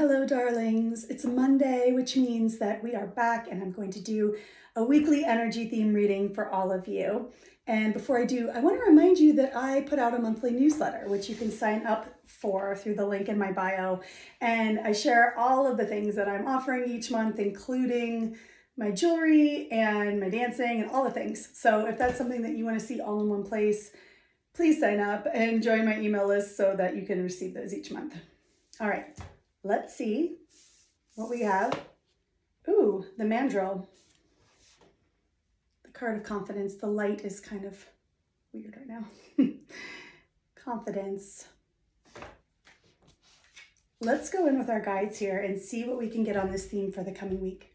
Hello, darlings. It's Monday, which means that we are back, and I'm going to do a weekly energy theme reading for all of you. And before I do, I want to remind you that I put out a monthly newsletter, which you can sign up for through the link in my bio. And I share all of the things that I'm offering each month, including my jewelry and my dancing and all the things. So if that's something that you want to see all in one place, please sign up and join my email list so that you can receive those each month. All right. Let's see what we have. Ooh, the mandrill. The card of confidence. The light is kind of weird right now. Confidence. Let's go in with our guides here and see what we can get on this theme for the coming week.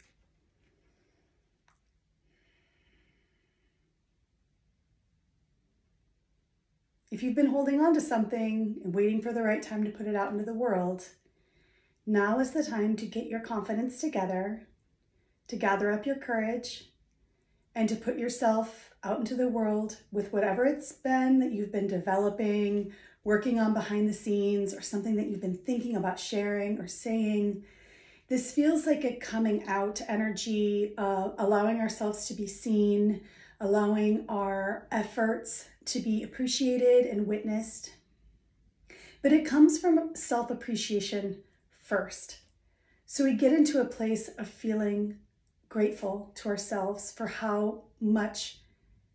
If you've been holding on to something and waiting for the right time to put it out into the world, now is the time to get your confidence together, to gather up your courage, and to put yourself out into the world with whatever it's been that you've been developing, working on behind the scenes, or something that you've been thinking about sharing or saying. This feels like a coming out energy, allowing ourselves to be seen, allowing our efforts to be appreciated and witnessed. But it comes from self-appreciation first. So we get into a place of feeling grateful to ourselves for how much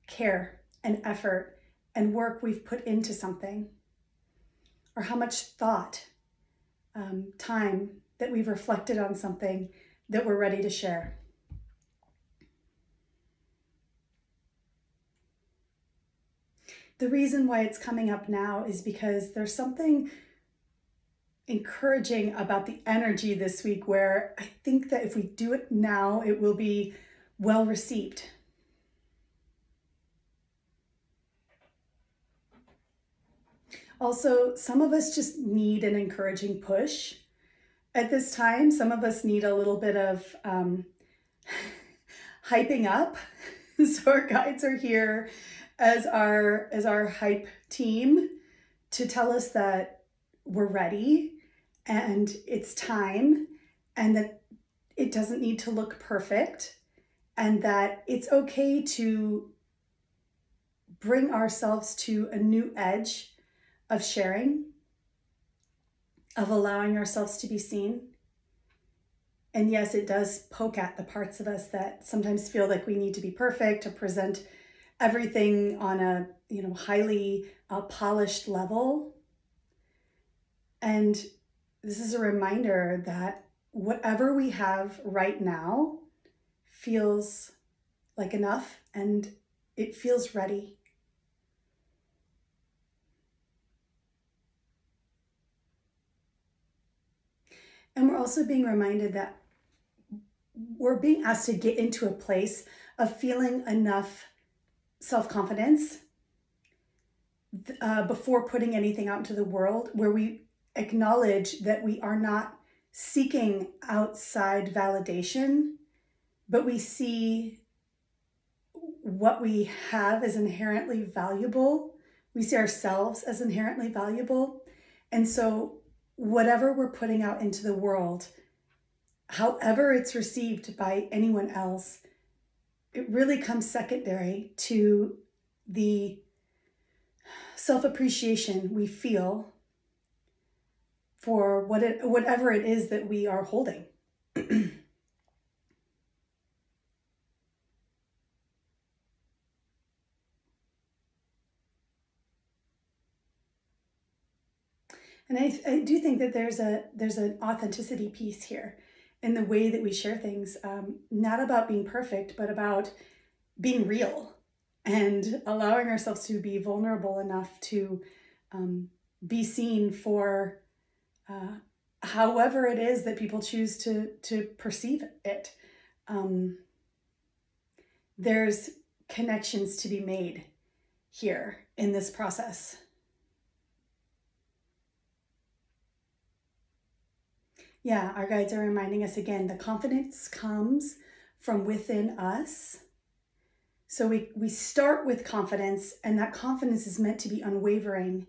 care and effort and work we've put into something, or how much thought, time that we've reflected on something that we're ready to share. The reason why it's coming up now is because there's something encouraging about the energy this week where I think that if we do it now, it will be well received. Also, some of us just need an encouraging push at this time. Some of us need a little bit of hyping up. So our guides are here as our hype team to tell us that we're ready and it's time, and that it doesn't need to look perfect, and that it's okay to bring ourselves to a new edge of sharing, of allowing ourselves to be seen. And yes, it does poke at the parts of us that sometimes feel like we need to be perfect, to present everything on a highly polished level. And this is a reminder that whatever we have right now feels like enough, and it feels ready. And we're also being reminded that we're being asked to get into a place of feeling enough self-confidence before putting anything out into the world, where we acknowledge that we are not seeking outside validation, but we see what we have as inherently valuable. We see ourselves as inherently valuable. And so whatever we're putting out into the world, however it's received by anyone else, it really comes secondary to the self-appreciation we feel for whatever it is that we are holding. And I do think that there's an authenticity piece here in the way that we share things, not about being perfect, but about being real and allowing ourselves to be vulnerable enough to be seen for however it is that people choose to perceive it. There's connections to be made here in this process. Yeah, our guides are reminding us again, the confidence comes from within us. So we start with confidence, and that confidence is meant to be unwavering.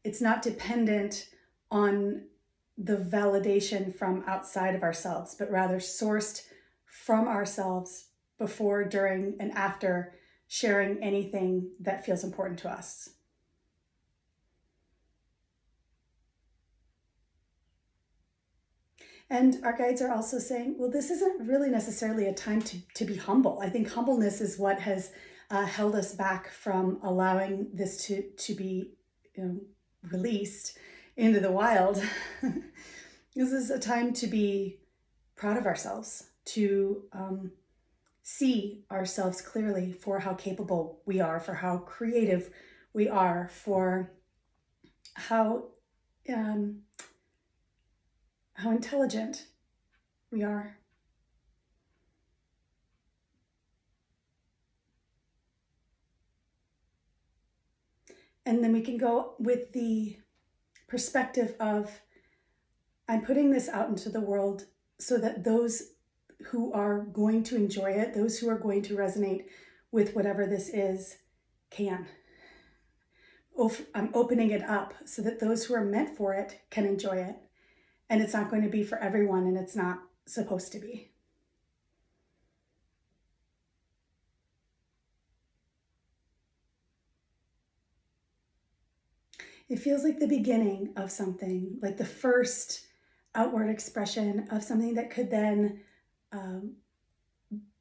It's not dependent on the validation from outside of ourselves, but rather sourced from ourselves before, during, and after sharing anything that feels important to us. And our guides are also saying, well, this isn't really necessarily a time to be humble. I think humbleness is what has held us back from allowing this to be released into the wild. This is a time to be proud of ourselves, to see ourselves clearly for how capable we are, for how creative we are, for how intelligent we are. And then we can go with the perspective of, I'm putting this out into the world so that those who are going to enjoy it, those who are going to resonate with whatever this is, can. I'm opening it up so that those who are meant for it can enjoy it. And it's not going to be for everyone, and it's not supposed to be. It feels like the beginning of something, like the first outward expression of something that could then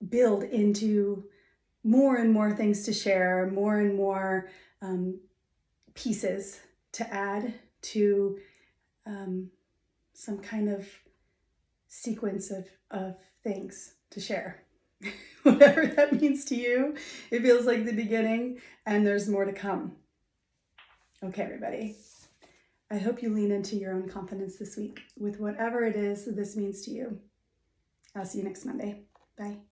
build into more and more things to share, more and more pieces to add to some kind of sequence of things to share. Whatever that means to you, it feels like the beginning, and there's more to come. Okay, everybody. I hope you lean into your own confidence this week with whatever it is that this means to you. I'll see you next Monday. Bye.